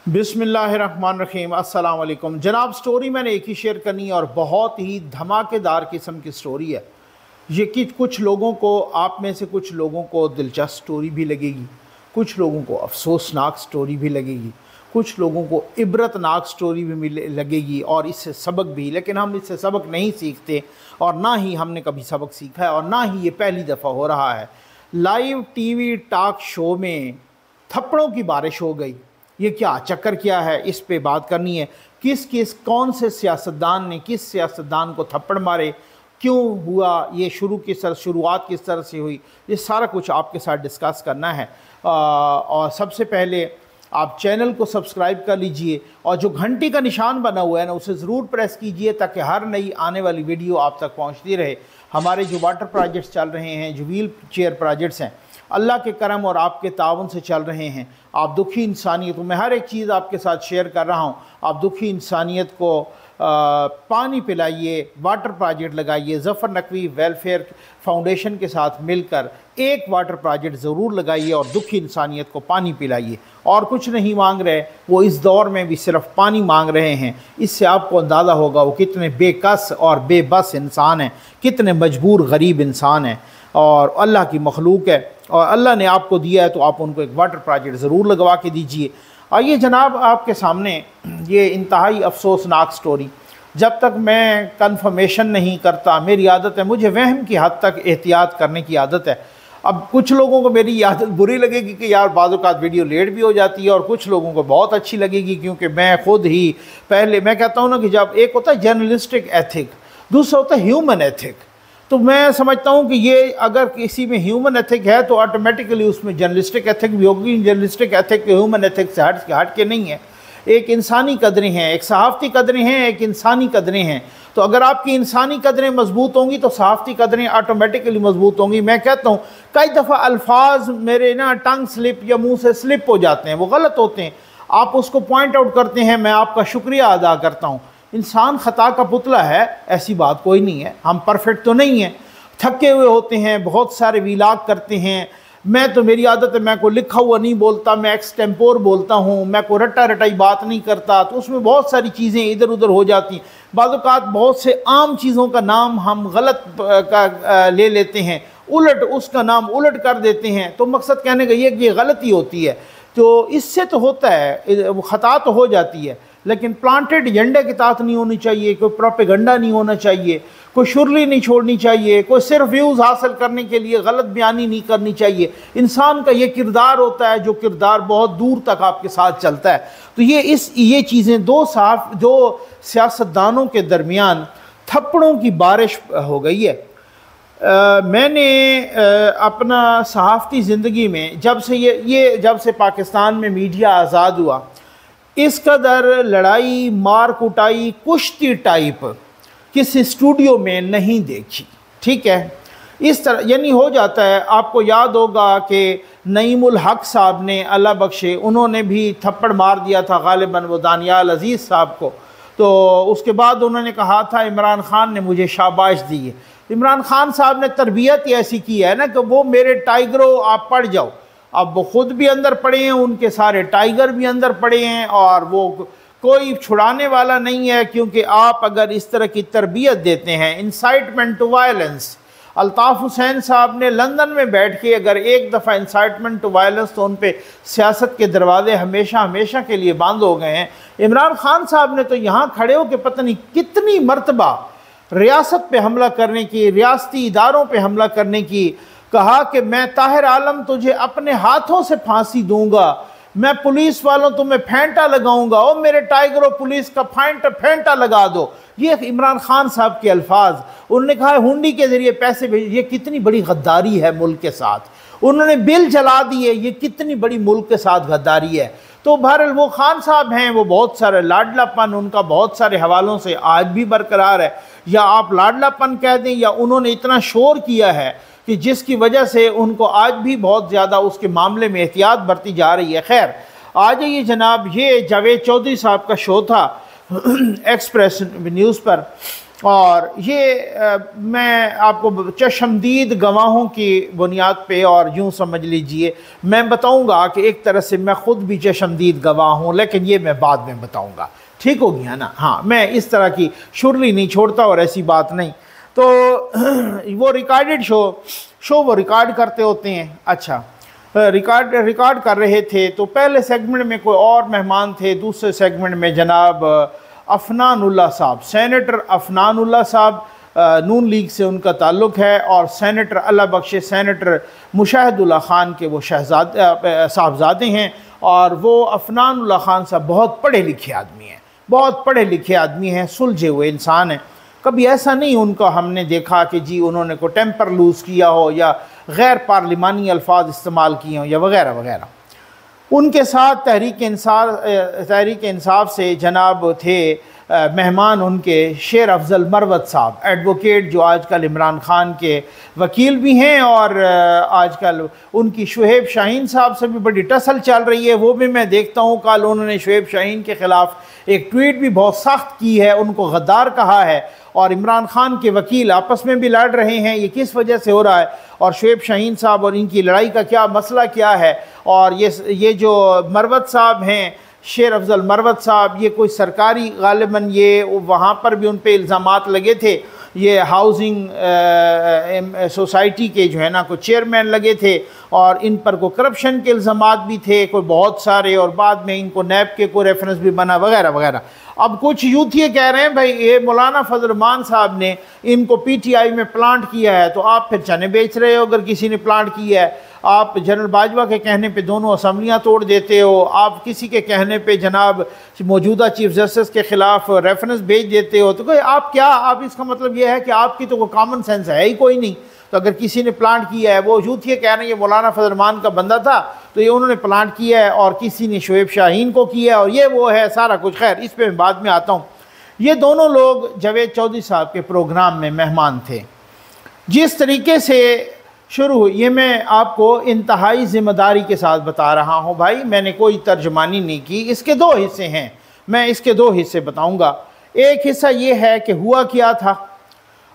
बिस्मिल्लाहिर्रहमानिर्रहीम। अस्सलाम वालेकुम जनाब। स्टोरी मैंने एक ही शेयर करनी है और बहुत ही धमाकेदार किस्म की स्टोरी है ये कि कुछ लोगों को, आप में से कुछ लोगों को दिलचस्प स्टोरी भी लगेगी, कुछ लोगों को अफसोसनाक स्टोरी भी लगेगी, कुछ लोगों को इबरतनाक स्टोरी भी लगेगी और इससे सबक भी। लेकिन हम इससे सबक नहीं सीखते और ना ही हमने कभी सबक सीखा है और ना ही ये पहली दफ़ा हो रहा है। लाइव टीवी टॉक शो में थप्पड़ों की बारिश हो गई। ये क्या चक्कर क्या है, इस पे बात करनी है। कौन से सियासतदान ने किस सियासतदान को थप्पड़ मारे, क्यों हुआ ये, शुरुआत किस तरह से हुई, ये सारा कुछ आपके साथ डिस्कस करना है। और सबसे पहले आप चैनल को सब्सक्राइब कर लीजिए और जो घंटी का निशान बना हुआ है ना उसे ज़रूर प्रेस कीजिए ताकि हर नई आने वाली वीडियो आप तक पहुंचती रहे। हमारे जो वाटर प्रोजेक्ट्स चल रहे हैं, जो व्हील चेयर प्रोजेक्ट्स हैं, अल्लाह के करम और आपके ताउन से चल रहे हैं। आप दुखी इंसानियत, मैं हर एक चीज़ आपके साथ शेयर कर रहा हूँ। आप दुखी इंसानियत को पानी पिलाइए, वाटर प्रोजेक्ट लगाइए। ज़फ़र नकवी वेलफेयर फाउंडेशन के साथ मिलकर एक वाटर प्रोजेक्ट ज़रूर लगाइए और दुखी इंसानियत को पानी पिलाइए। और कुछ नहीं मांग रहे, वो इस दौर में भी सिर्फ पानी मांग रहे हैं। इससे आपको अंदाज़ा होगा वो कितने बेकस और बेबस इंसान हैं, कितने मजबूर गरीब इंसान हैं और अल्लाह की मखलूक है और अल्लाह ने आपको दिया है तो आप उनको एक वाटर प्रोजेक्ट ज़रूर लगवा के दीजिए। आइए जनाब, आपके सामने ये इंतहाई अफसोसनाक स्टोरी। जब तक मैं कंफर्मेशन नहीं करता, मेरी आदत है, मुझे वहम की हद तक एहतियात करने की आदत है। अब कुछ लोगों को मेरी आदत बुरी लगेगी कि यार बाज़ औक़ात वीडियो लेट भी हो जाती है और कुछ लोगों को बहुत अच्छी लगेगी, क्योंकि मैं ख़ुद ही पहले मैं कहता हूँ ना कि जब एक होता है जर्नलिस्टिक एथिक, दूसरा होता है ह्यूमन एथिक। तो मैं समझता हूँ कि ये अगर किसी में ह्यूमन एथिक है तो ऑटोमेटिकली उसमें जर्नलिस्टिक एथिक भी होगी। जर्नलिस्टिक एथिक ह्यूमन एथिक से हट के नहीं है। एक इंसानी कदरें हैं, एक सहाफ़ती कदरें हैं, एक इंसानी कदरें हैं। तो अगर आपकी इंसानी कदरें मजबूत होंगी तो सहाफ़ती कदरें ऑटोमेटिकली मजबूत होंगी। मैं कहता हूँ कई दफ़ा अल्फाज मेरे ना टंग स्लिप या मुँह से स्लिप हो जाते हैं, वो गलत होते हैं, आप उसको पॉइंट आउट करते हैं, मैं आपका शुक्रिया अदा करता हूँ। इंसान ख़ता का पुतला है, ऐसी बात कोई नहीं है, हम परफेक्ट तो नहीं हैं, थके हुए होते हैं, बहुत सारे विलाग करते हैं। मैं तो, मेरी आदत है, मैं को लिखा हुआ नहीं बोलता, मैं एक्सटेम्पोर बोलता हूँ, मैं को रटा रटाई बात नहीं करता, तो उसमें बहुत सारी चीज़ें इधर उधर हो जाती हैं। बाज़ औक़ात बहुत से आम चीज़ों का नाम हम गलत ले लेते हैं, उलट उसका नाम उलट कर देते हैं। तो मकसद कहने का ये कि ये गलती होती है, तो इससे तो होता है, वो ख़ता तो हो जाती है, लेकिन प्लांटेड एजेंडे के तहत नहीं होनी चाहिए, कोई प्रोपेगेंडा नहीं होना चाहिए, कोई शुरली नहीं छोड़नी चाहिए, कोई सिर्फ व्यूज़ हासिल करने के लिए गलत बयानी नहीं करनी चाहिए। इंसान का ये किरदार होता है जो किरदार बहुत दूर तक आपके साथ चलता है। तो ये चीज़ें दो सियासतदानों के दरमियान थप्पड़ों की बारिश हो गई है। मैंने अपना सहाफ़ती ज़िंदगी में जब से पाकिस्तान में मीडिया आज़ाद हुआ, इस कदर लड़ाई मार कुटाई कुश्ती टाइप किसी स्टूडियो में नहीं देखी। ठीक है, इस तरह यानी हो जाता है। आपको याद होगा कि नईमुल हक साहब ने, अल्लाह बख्शे, उन्होंने भी थप्पड़ मार दिया था गालिबन वो दानियाल अजीज़ साहब को। तो उसके बाद उन्होंने कहा था इमरान खान ने मुझे शाबाश दी है। इमरान खान साहब ने तरबियत ऐसी की है ना कि वो मेरे टाइगरों आप पढ़ जाओ। अब वो ख़ुद भी अंदर पड़े हैं, उनके सारे टाइगर भी अंदर पड़े हैं और वो कोई छुड़ाने वाला नहीं है, क्योंकि आप अगर इस तरह की तरबियत देते हैं, incitement to violence. Altaf Hussain साहब ने लंदन में बैठ के अगर एक दफ़ा इंसाइटमेंट टू वायलेंस, तो उन पे सियासत के दरवाजे हमेशा हमेशा के लिए बंद हो गए हैं। इमरान खान साहब ने तो यहाँ खड़े हो के पता नहीं कितनी मरतबा रियासत पे हमला करने की, रियासती इदारों पे हमला करने की, कहा कि मैं ताहिर आलम तुझे अपने हाथों से फांसी दूंगा, मैं पुलिस वालों तुम्हें फेंटा लगाऊंगा, और मेरे टाइगरों पुलिस का फेंटा लगा दो। ये इमरान खान साहब के अल्फाज। उन्होंने कहा हुंडी के जरिए पैसे भेज, ये कितनी बड़ी गद्दारी है मुल्क के साथ। उन्होंने बिल जला दिए, ये कितनी बड़ी मुल्क के साथ गद्दारी है। तो बहरहाल वो खान साहब हैं, वो बहुत सारे लाडलापन उनका बहुत सारे हवालों से आज भी बरकरार है, या आप लाडलापन कह दें या उन्होंने इतना शोर किया है कि जिसकी वजह से उनको आज भी बहुत ज़्यादा उसके मामले में एहतियात बरती जा रही है। खैर, आ जाइए जनाब, ये जावेद चौधरी साहब का शो था एक्सप्रेस न्यूज़ पर। और ये मैं आपको चशमदीद गवाहों की बुनियाद पे और यूँ समझ लीजिए मैं बताऊंगा कि एक तरह से मैं ख़ुद भी चशमदीद गवाह हूँ, लेकिन ये मैं बाद में बताऊंगा। ठीक हो गया ना? हाँ, मैं इस तरह की शुरली नहीं छोड़ता और ऐसी बात नहीं। तो वो रिकॉर्डेड शो वो रिकॉर्ड करते होते हैं। अच्छा, रिकॉर्ड कर रहे थे तो पहले सेगमेंट में कोई और मेहमान थे, दूसरे सेगमेंट में जनाब अफनानुल्लाह साहब, सेनेटर अफनानुल्लाह साहब, नून लीग से उनका ताल्लुक़ है, और सेनेटर अल्लाह बख्शे सेनेटर मुशाहिदुल्लाह ख़ान के वो साहबजादे हैं। और वो अफनानुल्लाह ख़ान साहब बहुत पढ़े लिखे आदमी हैं, बहुत पढ़े लिखे आदमी हैं, सुलझे हुए इंसान हैं। कभी ऐसा नहीं उनका हमने देखा कि जी उन्होंने को टेम्पर लूज़ किया हो या गैर पार्लिमानी अल्फाज इस्तेमाल किए हों या वगैरह वगैरह। उनके साथ तहरीक इंसाफ से जनाब थे मेहमान उनके शेर अफजल मरवत साहब, एडवोकेट, जो आजकल इमरान ख़ान के वकील भी हैं, और आजकल उनकी शुएब शाहीन साहब से भी बड़ी टसल चल रही है। वो भी मैं देखता हूँ, कल उन्होंने शुएब शाहीन के ख़िलाफ़ एक ट्वीट भी बहुत सख्त की है, उनको गद्दार कहा है, और इमरान ख़ान के वकील आपस में भी लड़ रहे हैं। ये किस वजह से हो रहा है और शुएब शाहीन साहब और इनकी लड़ाई का क्या मसला क्या है? और ये जो मरवत साहब हैं, शेर अफजल मरवत साहब, ये कोई सरकारी गालिबन ये वहाँ पर भी उन पे इल्ज़ामात लगे थे, ये हाउसिंग सोसाइटी के जो है ना कोई चेयरमैन लगे थे, और इन पर कोई करप्शन के इल्ज़ामात भी थे कोई बहुत सारे, और बाद में इनको नैब के कोई रेफरेंस भी बना वगैरह वगैरह। अब कुछ यूथ ये कह रहे हैं भाई ये मौलाना फजल रहमान साहब ने इनको पीटीआई में प्लांट किया है, तो आप फिर चने बेच रहे हो अगर किसी ने प्लांट किया है। आप जनरल बाजवा के कहने पे दोनों असम्बलियाँ तोड़ देते हो, आप किसी के कहने पे जनाब मौजूदा चीफ जस्टिस के ख़िलाफ़ रेफरेंस भेज देते हो, तो कोई आप क्या, आप इसका मतलब ये है कि आपकी तो कोई कॉमन सेंस है ही कोई नहीं। तो अगर किसी ने प्लांट किया है, वो यूथ ये कह रहे हैं ये मौलाना फजल रहमान का बंदा था तो ये उन्होंने प्लांट किया है, और किसी ने शुएब शाहीन को किया है, और ये वो है सारा कुछ। खैर, इस पर मैं बाद में आता हूँ। ये दोनों लोग जावेद चौधरी साहब के प्रोग्राम में मेहमान थे। जिस तरीके से शुरू हुई, ये मैं आपको इंतहाई ज़िम्मेदारी के साथ बता रहा हूँ भाई, मैंने कोई तर्जमानी नहीं की। इसके दो हिस्से हैं, मैं इसके दो हिस्से बताऊँगा। एक हिस्सा ये है कि हुआ क्या था,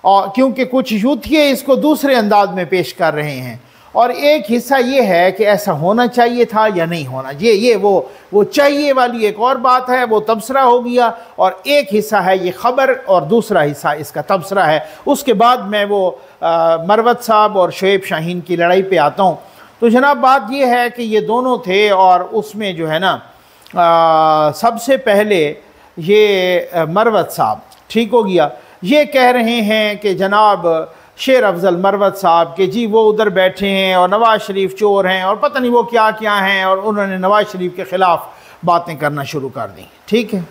और क्योंकि कुछ यूथिये इसको दूसरे अंदाज में पेश कर रहे हैं, और एक हिस्सा ये है कि ऐसा होना चाहिए था या नहीं होना। ये वो चाहिए वाली एक और बात है, वो तबसरा हो गया, और एक हिस्सा है ये ख़बर और दूसरा हिस्सा इसका तबसरा है। उसके बाद मैं वो मरवत साहब और शुएब शाहीन की लड़ाई पे आता हूँ। तो जनाब बात ये है कि ये दोनों थे, और उसमें जो है ना सबसे पहले ये मरवत साहब, ठीक हो गया, ये कह रहे हैं कि जनाब शेर अफजल मरवत साहब के जी वो उधर बैठे हैं और नवाज़ शरीफ चोर हैं और पता नहीं वो क्या क्या हैं, और उन्होंने नवाज़ शरीफ के ख़िलाफ़ बातें करना शुरू कर दी। ठीक है,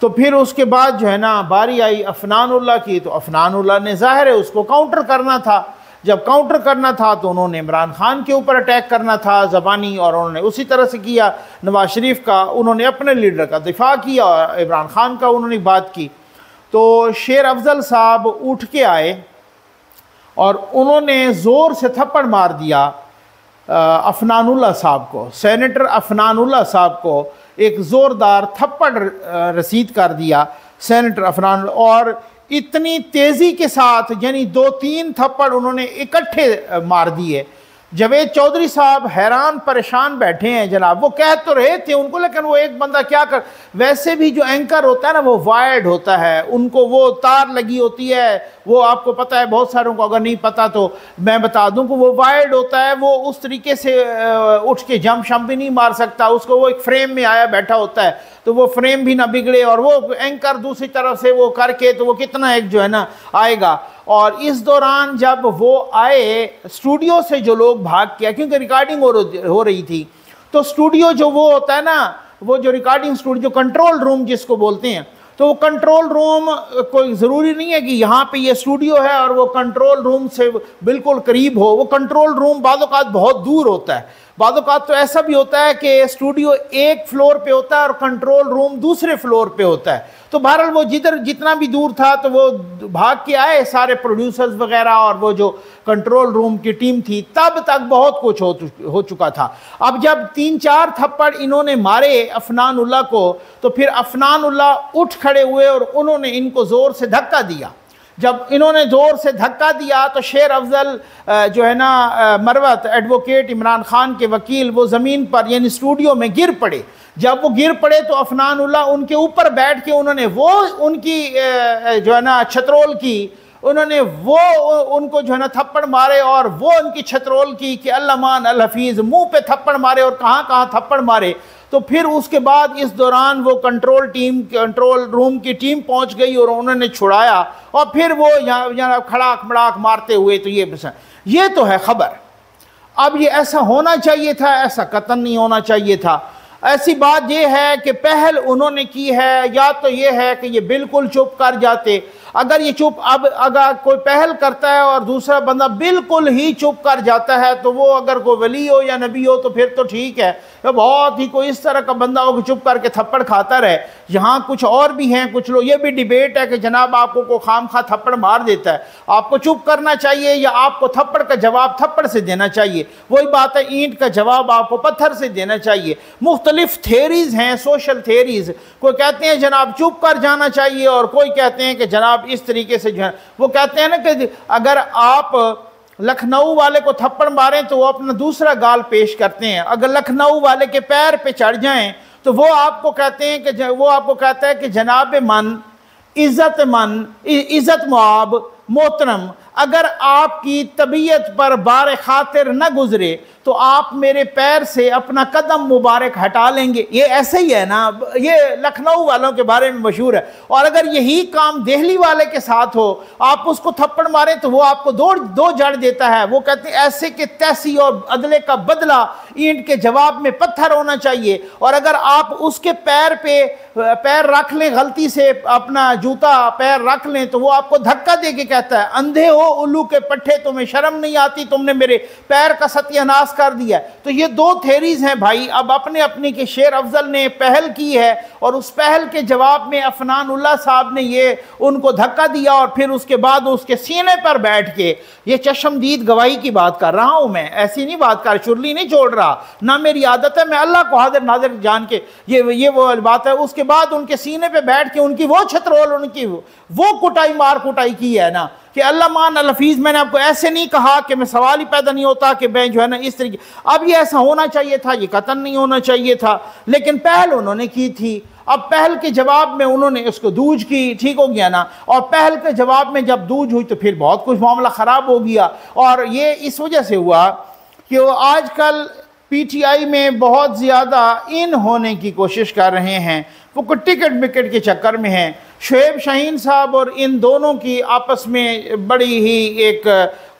तो फिर उसके बाद जो है ना बारी आई अफनानुल्लाह की, तो अफनानुल्लाह ने ज़ाहिर है उसको काउंटर करना था। जब काउंटर करना था तो उन्होंने इमरान ख़ान के ऊपर अटैक करना था ज़बानी, और उन्होंने उसी तरह से किया। नवाज़ शरीफ का उन्होंने अपने लीडर का दिफा किया, और इमरान ख़ान का उन्होंने बात की। तो शेर अफजल साहब उठ के आए और उन्होंने ज़ोर से थप्पड़ मार दिया अफनानुल्लाह साहब को, सेनेटर अफनानुल्लाह साहब को एक ज़ोरदार थप्पड़ रसीद कर दिया सेनेटर अफनानुल्लाह, और इतनी तेज़ी के साथ, यानी 2-3 थप्पड़ उन्होंने इकट्ठे मार दिए। जावेद चौधरी साहब हैरान परेशान बैठे हैं जनाब। वो कह तो रहे थे उनको, लेकिन वो एक बंदा क्या कर, वैसे भी जो एंकर होता है ना वो वायर्ड होता है, उनको वो तार लगी होती है, वो आपको पता है, बहुत सारों को अगर नहीं पता तो मैं बता दूं कि वो वायर्ड होता है, वो उस तरीके से उठ के जंप शम भी नहीं मार सकता, उसको वो एक फ्रेम में आया बैठा होता है, तो वो फ्रेम भी ना बिगड़े, और वो एंकर दूसरी तरफ से वो करके तो वो कितना एक जो है ना आएगा। और इस दौरान जब वो आए स्टूडियो से, जो लोग भाग किया क्योंकि रिकॉर्डिंग हो रही थी, तो स्टूडियो जो वो होता है ना, वो जो रिकॉर्डिंग स्टूडियो, कंट्रोल रूम जिसको बोलते हैं, तो वो कंट्रोल रूम कोई ज़रूरी नहीं है कि यहाँ पे ये स्टूडियो है और वो कंट्रोल रूम से बिल्कुल करीब हो। वो कंट्रोल रूम बाज़ औक़ात बहुत दूर होता है, बाज़ औक़ात तो ऐसा भी होता है कि स्टूडियो एक फ्लोर पे होता है और कंट्रोल रूम दूसरे फ्लोर पे होता है। तो बहरहाल वो जितना भी दूर था तो वो भाग के आए सारे प्रोड्यूसर्स वगैरह, और वो जो कंट्रोल रूम की टीम थी, तब तक बहुत कुछ हो चुका था। अब जब 3-4 थप्पड़ इन्होंने मारे अफनानुल्लाह को, तो फिर अफनानुल्लाह उठ खड़े हुए और उन्होंने इनको ज़ोर से धक्का दिया। जब इन्होंने ज़ोर से धक्का दिया तो शेर अफजल जो है ना मरवत एडवोकेट इमरान खान के वकील वो ज़मीन पर यानी स्टूडियो में गिर पड़े। जब वो गिर पड़े तो अफनानुल्लाह उनके ऊपर बैठ के उन्होंने वो उनकी जो है ना छतरोल की, उन्होंने वो उनको जो है ना थप्पड़ मारे और वो उनकी छतरोल की कि अल्लामान अल हफीज़, मुंह पे थप्पड़ मारे और कहाँ कहाँ थप्पड़ मारे। तो फिर उसके बाद इस दौरान वो कंट्रोल रूम की टीम पहुंच गई और उन्होंने छुड़ाया और फिर वो यहाँ खड़ाक मड़ाक मारते हुए। तो ये तो है खबर। अब ये ऐसा होना चाहिए था, ऐसा कतन नहीं होना चाहिए था। ऐसी बात ये है कि पहल उन्होंने की है, या तो ये है कि ये बिल्कुल चुप कर जाते। अगर ये चुप, अब अगर कोई पहल करता है और दूसरा बंदा बिल्कुल ही चुप कर जाता है तो वो अगर कोई वली हो या नबी हो तो फिर तो ठीक है। तो बहुत ही कोई इस तरह का बंदा हो कि चुप करके थप्पड़ खाता रहे। यहाँ कुछ और भी हैं, कुछ लोग, ये भी डिबेट है कि जनाब आपको को खाम खा थप्पड़ मार देता है, आपको चुप करना चाहिए या आपको थप्पड़ का जवाब थप्पड़ से देना चाहिए। वही बात है, ईंट का जवाब आपको पत्थर से देना चाहिए। मुख्तलिफ थियरीज हैं, सोशल थियरीज। कोई कहते हैं जनाब चुप कर जाना चाहिए और कोई कहते हैं कि जनाब इस तरीके से जो है वो कहते हैं ना कि अगर आप लखनऊ वाले को थप्पड़ मारें तो वो अपना दूसरा गाल पेश करते हैं। अगर लखनऊ वाले के पैर पे चढ़ जाएं तो वो आपको कहते हैं कि वो आपको कहता है कि जनाब मन, इज्जत मुआब, मोहतरम, अगर आपकी तबीयत पर बार खातिर न गुजरे तो आप मेरे पैर से अपना कदम मुबारक हटा लेंगे। ये ऐसे ही है ना, ये लखनऊ वालों के बारे में मशहूर है। और अगर यही काम दिल्ली वाले के साथ हो, आप उसको थप्पड़ मारें तो वो आपको दो जड़ देता है। वो कहते हैं ऐसे के तैसी और अदले का बदला ईंट के जवाब में पत्थर होना चाहिए। और अगर आप उसके पैर पे पैर रख लें, गलती से अपना जूता पैर रख लें, तो वो आपको धक्का दे के कहता है अंधे हो उल्लू के पट्टे, तुम्हें शर्म नहीं आती, तुमने मेरे पैर का सत्यानाश कर दिया। तो ये दो थेरीज हैं भाई। अब अपने अपने के शेर अफजल ने पहल की है और उस पहल के जवाब में अफनानुल्लाह साहब ने ये उनको धक्का दिया और फिर उसके बाद उसके सीने पर बैठ के, ये चश्मदीद गवाही की बात कर रहा हूं मैं, ऐसी नहीं बात कर, चुरली नहीं छोड़ रहा, ना मेरी आदत है, मैं अल्लाह को हाजिर नाजिर जान के ये वो बात है। उसके बाद उनके सीने पे बैठ के उनकी वो छतरोल, उनकी वो कुटाई मार कुटाई की है ना कि अल्लाह मान अल हफीज, मैंने आपको ऐसे नहीं कहा कि मैं सवाल ही पैदा नहीं होता कि मैं जो है ना इस तरीके। अब ये ऐसा होना चाहिए था, ये कतन नहीं होना चाहिए था, लेकिन पहल उन्होंने की थी। अब पहल के जवाब में उन्होंने उसको दूज की, ठीक हो गया ना। और पहल के जवाब में जब दूज हुई तो फिर बहुत कुछ मामला ख़राब हो गया। और ये इस वजह से हुआ कि वो आजकल पीटीआई में बहुत ज़्यादा इन होने की कोशिश कर रहे हैं। वो कुछ टिकट विकेट के चक्कर में हैं। शुएब शाहीन साहब और इन दोनों की आपस में बड़ी ही एक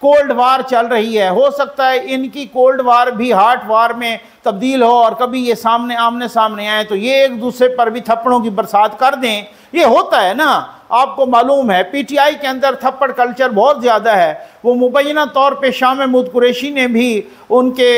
कोल्ड वार चल रही है। हो सकता है इनकी कोल्ड वार भी हॉट वार में तब्दील हो और कभी ये आमने सामने आए तो ये एक दूसरे पर भी थप्पड़ों की बरसात कर दें। ये होता है ना, आपको मालूम है पीटीआई के अंदर थप्पड़ कल्चर बहुत ज़्यादा है। वो मुबैना तौर पे शाह महमूद कुरैशी ने भी उनके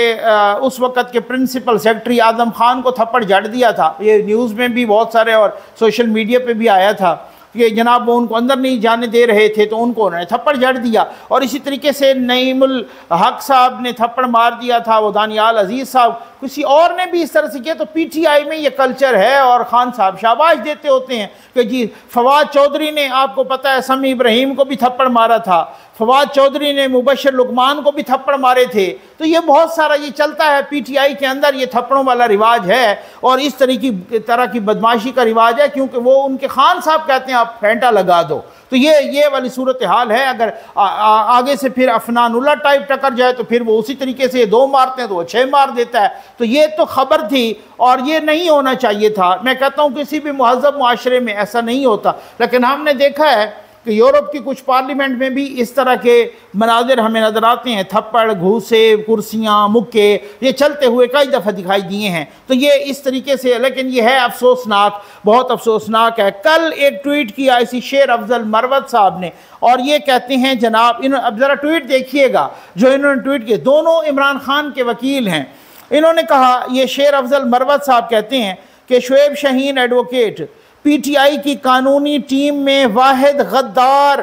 उस वक़्त के प्रिंसिपल सेक्रेटरी आदम खान को थप्पड़ जड़ दिया था। ये न्यूज़ में भी बहुत सारे और सोशल मीडिया पे भी आया था कि जनाब वो उनको अंदर नहीं जाने दे रहे थे तो उनको उन्होंने थप्पड़ जड़ दिया। और इसी तरीके से नईमुल हक साहब ने थप्पड़ मार दिया था, वो दानियाल अजीज़ साहब, किसी और ने भी इस तरह से किया। तो पीटीआई में ये कल्चर है और खान साहब शाबाश देते होते हैं कि जी फवाद चौधरी ने, आपको पता है, समी इब्राहिम को भी थप्पड़ मारा था, फवाद चौधरी ने मुबशर लुकमान को भी थप्पड़ मारे थे। तो ये बहुत सारा ये चलता है पीटीआई के अंदर, ये थप्पड़ों वाला रिवाज है और इस तरह की बदमाशी का रिवाज है, क्योंकि वो उनके खान साहब कहते हैं आप फेंटा लगा दो। तो ये वाली सूरत हाल है। अगर आगे से फिर अफनानुल्लाह टाइप टकर जाए तो फिर वो उसी तरीके से 2 मारते हैं तो वो 6 मार देता है। तो ये तो खबर थी और ये नहीं होना चाहिए था। मैं कहता हूँ किसी भी मुहज़्ज़ब मुआशरे में ऐसा नहीं होता, लेकिन हमने देखा है कि यूरोप की कुछ पार्लियामेंट में भी इस तरह के मनाजिर हमें नज़र आते हैं। थप्पड़, घूसे, कुर्सियाँ, मुक्के, ये चलते हुए कई दफ़ा दिखाई दिए हैं। तो ये इस तरीके से, लेकिन ये है अफसोसनाक, बहुत अफसोसनाक है। कल एक ट्वीट किया इसी शेर अफजल मरवत साहब ने और ये कहते हैं जनाब, अब ज़रा ट्वीट देखिएगा जो इन्होंने ट्वीट किए, दोनों इमरान खान के वकील हैं। इन्होंने कहा, ये शेर अफजल मरवत साहब कहते हैं कि शुएब शाहीन एडवोकेट पीटीआई की कानूनी टीम में वाहिद गद्दार।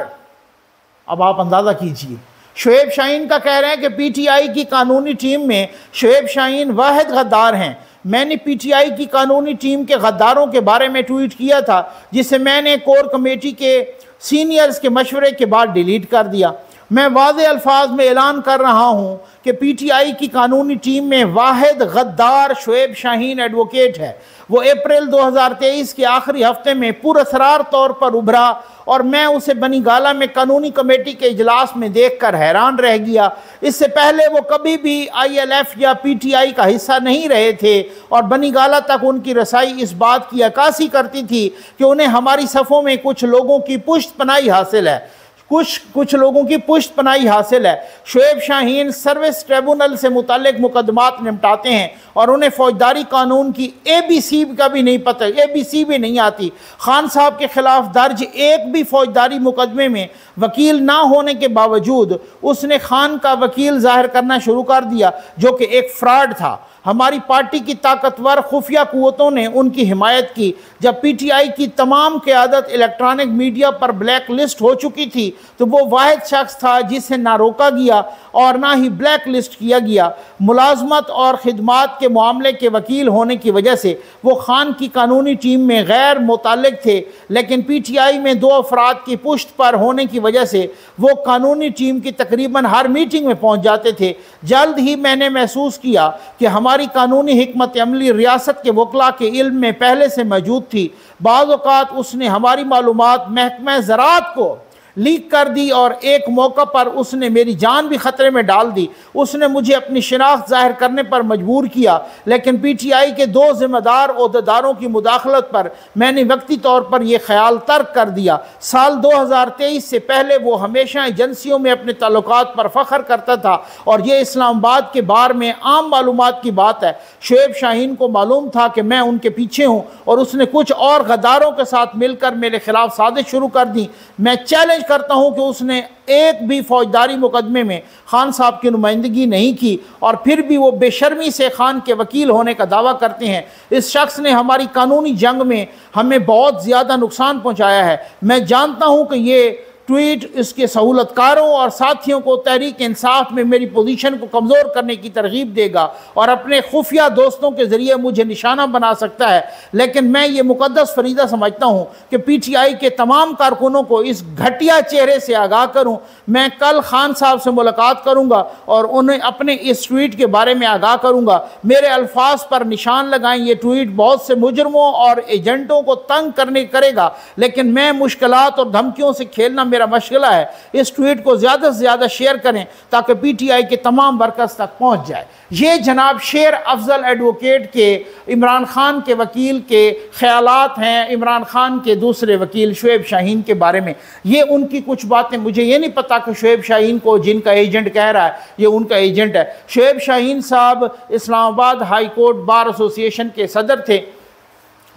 अब आप अंदाज़ा कीजिए, शुएब शाहीन का कह रहे हैं कि पीटीआई की कानूनी टीम में शुएब शाहीन वाहिद गद्दार हैं। मैंने पीटीआई की कानूनी टीम के गद्दारों के बारे में ट्वीट किया था, जिसे मैंने कोर कमेटी के सीनियर्स के मशवरे के बाद डिलीट कर दिया। मैं वाज़े अल्फाज में ऐलान कर रहा हूं कि पीटीआई की कानूनी टीम में वाहिद गद्दार शुएब शाहीन एडवोकेट है। वो अप्रैल 2023 के आखिरी हफ्ते में पुरअसरार तौर पर उभरा और मैं उसे बनी गाला में कानूनी कमेटी के इजलास में देखकर हैरान रह गया। इससे पहले वो कभी भी ILF या पीटीआई का हिस्सा नहीं रहे थे और बनी गाला तक उनकी रसाई इस बात की अक्कासी करती थी कि उन्हें हमारी सफ़ों में कुछ लोगों की पुश्तपनाही हासिल है। कुछ लोगों की पुश्तपनाही हासिल है। शुएब शाहीन सर्विस ट्रिब्यूनल से मुताल्लिक मुकदमात निपटाते हैं और उन्हें फौजदारी कानून की ABC का भी नहीं पता, ABC भी नहीं आती। खान साहब के खिलाफ दर्ज एक भी फौजदारी मुकदमे में वकील ना होने के बावजूद उसने खान का वकील जाहिर करना शुरू कर दिया, जो कि एक फ्रॉड था। हमारी पार्टी की ताकतवर खुफिया कुव्वतों ने उनकी हिमायत की। जब पीटीआई की तमाम क़यादत इलेक्ट्रॉनिक मीडिया पर ब्लैक लिस्ट हो चुकी थी तो वो वाहिद शख्स था जिसे ना रोका गया और ना ही ब्लैक लिस्ट किया गया। मुलाजमत और खिदमात के मामले के वकील होने की वजह से वो खान की कानूनी टीम में गैर मुताल्लिक थे, लेकिन पीटीआई में 2 अफराद की पुश्त पर होने की वजह से वो कानूनी टीम की तकरीबन हर मीटिंग में पहुँच जाते थे। जल्द ही मैंने महसूस किया कि हमारी कानूनी हिकमत अमली रियासत के वकला के इल्म में पहले से मौजूद थी। बाज़ औक़ात उसने हमारी मालूमात महकमा ज़राअत को लीक कर दी और एक मौका पर उसने मेरी जान भी ख़तरे में डाल दी। उसने मुझे अपनी शिनाख्त ज़ाहिर करने पर मजबूर किया, लेकिन पीटीआई के 2 ज़िम्मेदार ओहदेदारों की मुदाखलत पर मैंने वक्ती तौर पर यह ख्याल तर्क कर दिया। साल 2023 से पहले वो हमेशा एजेंसियों में अपने ताल्लुकात पर फ़ख्र करता था और ये इस्लामाबाद के बारे में आम मालूमात की बात है। शुएब शाहीन को मालूम था कि मैं उनके पीछे हूँ और उसने कुछ और गद्दारों के साथ मिलकर मेरे खिलाफ साजिश शुरू कर दी। मैं चैलेंज करता हूं कि उसने एक भी फौजदारी मुकदमे में खान साहब की नुमाइंदगी नहीं की और फिर भी वो बेशर्मी से खान के वकील होने का दावा करते हैं। इस शख्स ने हमारी कानूनी जंग में हमें बहुत ज़्यादा नुकसान पहुंचाया है। मैं जानता हूं कि ये ट्वीट इसके सहूलतकारों और साथियों को तहरीक इंसाफ में मेरी पोजीशन को कमज़ोर करने की तरगीब देगा और अपने खुफिया दोस्तों के ज़रिए मुझे निशाना बना सकता है, लेकिन मैं ये मुकद्दस फरीदा समझता हूँ कि पीटीआई के तमाम कारकुनों को इस घटिया चेहरे से आगाह करूँ। मैं कल खान साहब से मुलाकात करूँगा और उन्हें अपने इस ट्वीट के बारे में आगाह करूँगा। मेरे अल्फाज पर निशान लगाएं। ये ट्वीट बहुत से मुजरमों और एजेंटों को तंग करेगा, लेकिन मैं मुश्किलात और धमकियों से खेलना मेरा मशगला है। इस ट्वीट को ज़्यादा से ज़्यादा शेयर करें ताकि पीटीआई के तमाम वर्कर्स तक पहुंच जाए। ये जनाब शेर अफजल एडवोकेट के इमरान खान के वकील के ख्यालात हैं, इमरान खान के दूसरे वकील शुएब शाहीन के बारे में। ये उनकी कुछ बातें, मुझे ये नहीं पता कि शुएब शाहीन को जिनका एजेंट कह रहा है ये उनका एजेंट है। शुएब शाहीन साहब Islamabad high court bar association के सदर थे,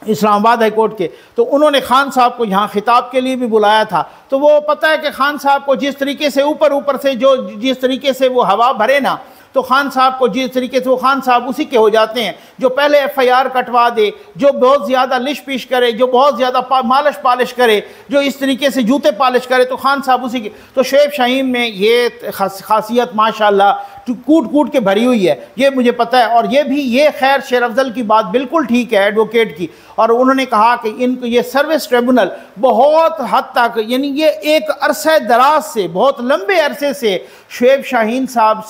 इस्लामाबाद हाई कोर्ट के। तो उन्होंने खान साहब को यहाँ खिताब के लिए भी बुलाया था। तो वो पता है कि खान साहब को जिस तरीके से ऊपर से जिस तरीके से वो हवा भरे ना, तो खान साहब को जिस तरीके से वो खान साहब उसी के हो जाते हैं जो पहले FIR कटवा दे, जो बहुत ज़्यादा लिश पिश करे, जो बहुत ज़्यादा मालिश पालिश करे, जो इस तरीके से जूते पालिश करे, तो खान साहब उसी के। तो शुएब शाहीन में ये खासियत माशाल्लाह कूट के भरी हुई है, ये मुझे पता है। और ये खैर शेर अफजल की बात बिल्कुल ठीक है एडवोकेट की। और उन्होंने कहा कि इनको ये सर्विस ट्रिब्यूनल बहुत हद तक, यानी ये एक अरसे दराज से, बहुत लंबे अरसे से शुएब शाहीन साहब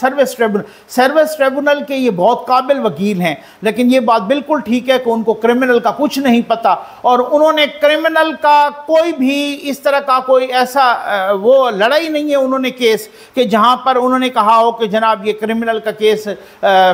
सर्विस ट्रिब्यूनल के ये बहुत काबिल वकील हैं, लेकिन ये बात बिल्कुल ठीक है कि उनको क्रिमिनल का कुछ नहीं पता। और उन्होंने क्रिमिनल का कोई भी इस तरह का कोई ऐसा वो लड़ाई नहीं है उन्होंने केस कि जहाँ पर उन्होंने कहा हो कि जनाब ये क्रिमिनल का केस,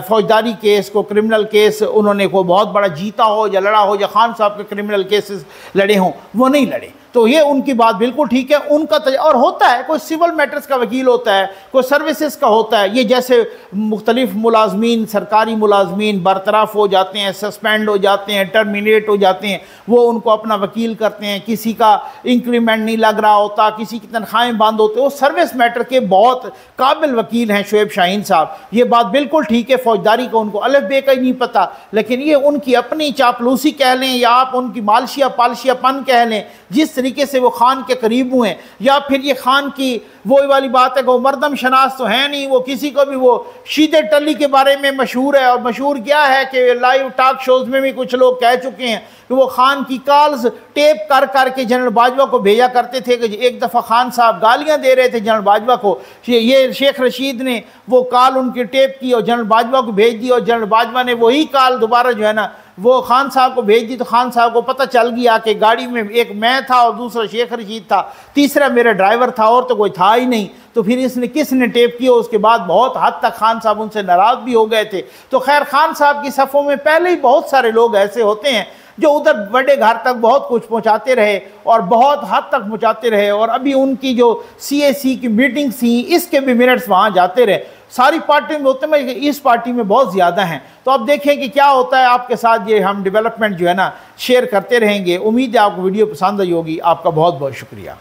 फौजदारी केस को क्रिमिनल केस उन्होंने कोई बहुत बड़ा जीता हो या लड़ा हो, या खान साहब के क्रिमिनल केसेस लड़े हों, वो नहीं लड़े। तो ये उनकी बात बिल्कुल ठीक है। उनका और होता है, कोई सिविल मैटर्स का वकील होता है, कोई सर्विसेज का होता है। ये जैसे मुख्तलिफ मुलाजमीन, सरकारी मुलाजमीन बरतरफ हो जाते हैं, सस्पेंड हो जाते हैं, टर्मिनेट हो जाते हैं, वो उनको अपना वकील करते हैं। किसी का इंक्रीमेंट नहीं लग रहा होता, किसी की तनख्वाहें बंद होते, वो सर्विस मैटर के बहुत काबिल वकील हैं शुएब शाहीन साहब। ये बात बिल्कुल ठीक है। फौजदारी का उनको अलफ बे का ही नहीं पता, लेकिन ये उनकी अपनी चापलूसी कह लें या आप उनकी मालशिया पालशियापन कह लें, जिस तरीके से वो खान के करीब हुए, या फिर ये खान की वो वाली बात है कि वो मर्दम शनास तो है नहीं, वो किसी को भी, वो शीदे टली के बारे में मशहूर है। और मशहूर क्या है कि लाइव टॉक शोज़ में भी कुछ लोग कह चुके हैं कि वो खान की कॉल्स टेप कर कर के जनरल बाजवा को भेजा करते थे कि एक दफ़ा खान साहब गालियाँ दे रहे थे जनरल बाजवा को, ये शेख रशीद ने वो कॉल उनकी टेप की और जनरल बाजवा को भेज दी, और जनरल बाजवा ने वही कॉल दोबारा जो है ना वो खान साहब को भेज दी। तो खान साहब को पता चल गया कि गाड़ी में एक मैं था और दूसरा शेख रशीद था, तीसरा मेरा ड्राइवर था और तो कोई था ही नहीं। तो फिर इसने किसने टेप किया, उसके बाद बहुत हद तक खान साहब उनसे नाराज़ भी हो गए थे। तो खैर खान साहब की सफ़ों में पहले ही बहुत सारे लोग ऐसे होते हैं जो उधर बड़े घर तक बहुत कुछ पहुंचाते रहे और बहुत हद तक पहुंचाते रहे, और अभी उनकी जो CAC की मीटिंग थी इसके भी मिनट्स वहाँ जाते रहे। सारी पार्टियों में होते हैं, इस पार्टी में बहुत ज़्यादा हैं। तो अब देखें कि क्या होता है आपके साथ, ये हम डेवलपमेंट जो है ना शेयर करते रहेंगे। उम्मीद है आपको वीडियो पसंद आई होगी। आपका बहुत बहुत शुक्रिया।